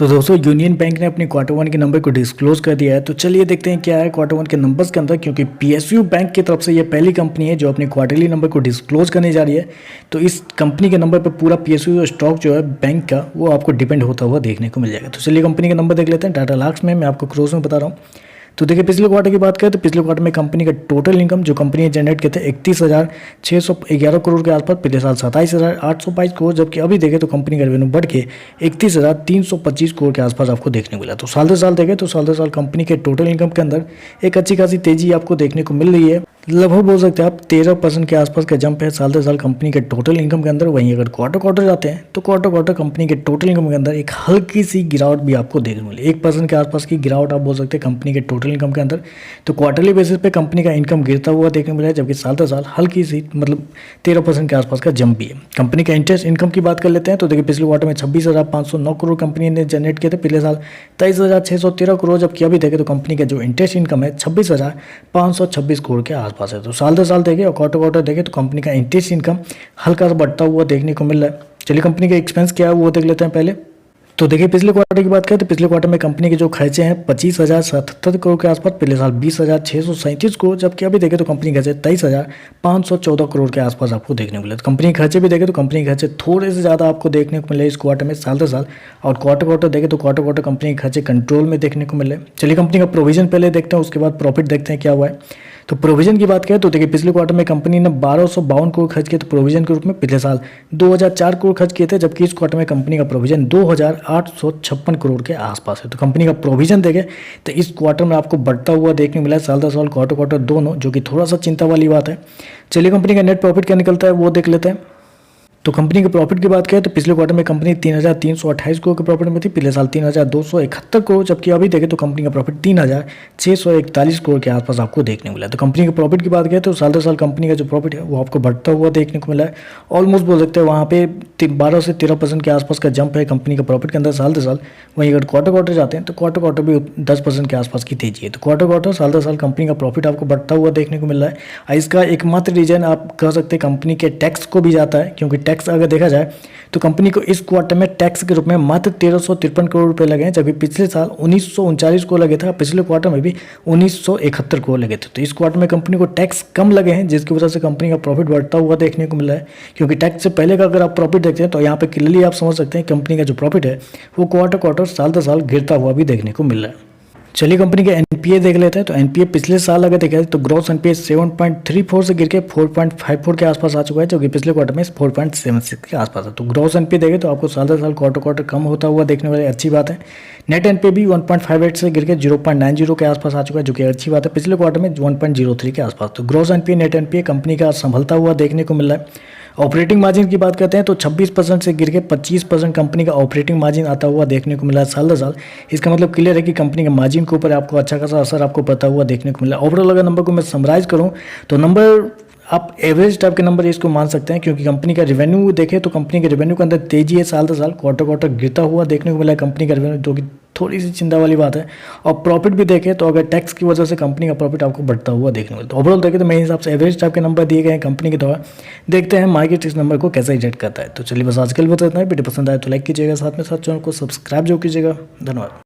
तो दोस्तों union bank ने अपने क्वार्टर वन के नंबर को डिस्क्लोज कर दिया है। तो चलिए देखते हैं क्या है क्वार्टर वन के नंबर्स के अंदर, क्योंकि पीएसयू बैंक की तरफ से ये पहली कंपनी है जो अपने क्वार्टरली नंबर को डिस्क्लोज करने जा रही है। तो इस कंपनी के नंबर पर पूरा पीएसयू स्टॉक जो है बैंक का वो आपको डिपेंड होता हुआ देखने को मिल जाएगा। तो चलिए कंपनी का नंबर देख लेते हैं। टाटा लाक्स में मैं आपको क्रोज में बता रहा हूँ। तो देखिए पिछले क्वार्टर की बात करें तो पिछले क्वार्टर में कंपनी का टोटल इनकम जो कंपनी ने जनरेट किए थे 31,611 करोड़ के आसपास, पिछले साल 27,822 करोड़, जबकि अभी देखें तो कंपनी का रेवेन्यू बढ़ के 31,325 करोड़ के आसपास आपको देखने को मिला। तो साल दर साल देखें तो साल दर साल कंपनी के टोटल इनकम के अंदर एक अच्छी खासी तेजी आपको देखने को मिल रही है। लगभग बोल सकते हैं आप 13% के आसपास का जंप है साल दर साल कंपनी के टोटल इनकम के अंदर। वहीं अगर क्वार्टर क्वार्टर जाते हैं तो क्वार्टर क्वार्टर कंपनी के टोटल इनकम के अंदर एक हल्की सी गिरावट भी आपको देखने को मिली। 1% के आसपास की गिरावट आप बोल सकते हैं कंपनी के टोटल इनकम के अंदर। तो क्वार्टरली बेसिस पे कंपनी का इनकम गिरता हुआ देखने को मिला है, जबकि साल दर साल हल्की सी मतलब 13% के आसपास का जंप भी है। कंपनी का इंटरेस्ट इनकम की बात कर लेते हैं तो देखिए पिछले क्वार्टर में 26,509 करोड़ कंपनी ने जनरेट किए थे, पिछले साल 23,613 करोड़, जबकि अभी देखें तो कंपनी का जो इंटरेस्ट इनकम है 26,526 करोड़ के आसपास है। तो साल दर साल देखें और क्वार्टर क्वार्टर देखें तो कंपनी का इंटरेस्ट इनकम हल्का सा बढ़ता हुआ देखने को मिल रहा है। चलिए कंपनी का एक्सपेंस क्या है वो देख लेते हैं पहले। तो देखिए पिछले क्वार्टर की बात करें तो पिछले क्वार्टर में कंपनी के जो खर्चे हैं 25,077 करोड़ के आसपास, पिछले साल 20,637 करोड़, जबकि अभी देखें तो कंपनी के खर्चे 23,514 करोड़ के आसपास आपको देखने को मिले। तो कंपनी के खर्चे भी देखें तो कंपनी के खर्चे थोड़े से ज़्यादा आपको देखने को मिले इस क्वार्टर में साल दर साल, और क्वार्टर क्वार्टर देखें तो क्वार्टर क्वार्टर कंपनी के खर्चे कंट्रोल में देखने को मिले। चलिए कंपनी का प्रोविजन पहले देखते हैं, उसके बाद प्रॉफिट देखते हैं क्या हुआ है। तो प्रोविजन की बात करें तो देखिए पिछले क्वार्टर में कंपनी ने 1252 करोड़ खर्च किए थे प्रोविजन के रूप में, पिछले साल 2004 करोड़ खर्च किए थे, जबकि इस क्वार्टर में कंपनी का प्रोविजन 2856 करोड़ के आसपास है। तो कंपनी का प्रोविजन देखें तो इस क्वार्टर में आपको बढ़ता हुआ देखने को मिला है साल दर साल, क्वार्टर क्वार्टर दोनों, जो कि थोड़ा सा चिंता वाली बात है। चलिए कंपनी का नेट प्रॉफिट क्या निकलता है वो देख लेते हैं। तो कंपनी के प्रॉफिट की बात करें तो पिछले क्वार्टर में कंपनी 3,328 करोड़ के प्रॉफिट में थी, पिछले साल 3,271 करोड़, जबकि अभी देखें तो कंपनी का प्रॉफिट 3,641 करोड़ के आसपास आपको देखने को मिला। तो कंपनी के प्रॉफिट की बात करें तो साल दर साल कंपनी का जो प्रॉफिट है वो आपको बढ़ता हुआ देखने को मिला है। ऑलमोस्ट बोल सकते हैं वहाँ पे 12 से 13% के आसपास का जंप है कंपनी के प्रॉफिट के अंदर साल दर साल। वहीं अगर क्वार्टर क्वार्टर जाते हैं तो क्वार्टर क्वार्टर भी 10% के आसपास की तेजी है। तो क्वार्टर क्वार्टर साल दर साल कंपनी का प्रॉफिट आपको बढ़ता हुआ देखने को मिल रहा है। इसका एकमात्र रीजन आप कह सकते हैं कंपनी के टैक्स को भी जाता है, क्योंकि टैक्स अगर देखा जाए तो कंपनी को इस क्वार्टर में टैक्स के रूप में मात्र 1353 करोड़ रुपए लगे हैं, जबकि पिछले साल 1939 को लगे थे, पिछले क्वार्टर में भी 1971 करोड़ लगे थे। तो इस क्वार्टर में कंपनी को टैक्स कम लगे हैं, जिसकी वजह से कंपनी का प्रॉफिट बढ़ता हुआ देखने को मिल रहा है। क्योंकि टैक्स से पहले का अगर आप प्रॉफिट देखते हैं तो यहाँ पे क्लियरली आप समझ सकते हैं कंपनी का जो प्रॉफिट है वो क्वार्टर क्वार्टर साल दर साल गिरता हुआ भी देखने को मिल रहा है। चलिए कंपनी के एनपीए देख लेते हैं। तो एनपीए पिछले साल अगर देखा जाए तो ग्रॉस एनपीए 7.34 से गिर के 4.54 के आसपास आ चुका है, जो कि पिछले क्वार्टर में 4.76 के आसपास है। तो ग्रॉस एनपीए देखें तो आपको साल दर साल क्वार्टर क्वार्टर कम होता हुआ देखने वाली अच्छी बात है। नेट एनपीए भी 1.58 से गिर के 0.90 के आसपास आ चुका है, जो कि अच्छी बात है। पिछले क्वार्टर में 1.03 के आसपास। तो gross NPA net NPA company का संभलता हुआ देखने को मिल रहा है। ऑपरेटिंग मार्जिन की बात करते हैं तो 26% से गिर के 25% कंपनी का ऑपरेटिंग मार्जिन आता हुआ देखने को मिला साल दर साल। इसका मतलब क्लियर है कि कंपनी के मार्जिन के ऊपर आपको अच्छा खासा असर आपको पड़ता हुआ देखने को मिला। ओवरऑल अगर नंबर को मैं समराइज करूं तो नंबर आप एवरेज टाइप के नंबर इसको मान सकते हैं, क्योंकि कंपनी का रेवेन्यू देखें तो कंपनी के रेवेन्यू के अंदर तेजी है साल दर साल, क्वार्टर क्वार्टर गिरता हुआ देखने को मिला है कंपनी का रेवेन्यू, जो कि थोड़ी सी चिंता वाली बात है। और प्रॉफिट भी देखें तो अगर टैक्स की वजह से कंपनी का प्रॉफिट आपको बढ़ता हुआ देखने को मिलता है। ओवरऑल देखें तो मेरे हिसाब से एवरेज टाइप के नंबर दिए गए हैं कंपनी के द्वारा। देखते हैं मार्केट इस नंबर को कैसे रिजेक्ट करता है। तो चलिए बस आजकल बता इतना है। वीडियो पसंद आए तो लाइक कीजिएगा, साथ में साथ चैनल को सब्सक्राइब जो कीजिएगा। धन्यवाद।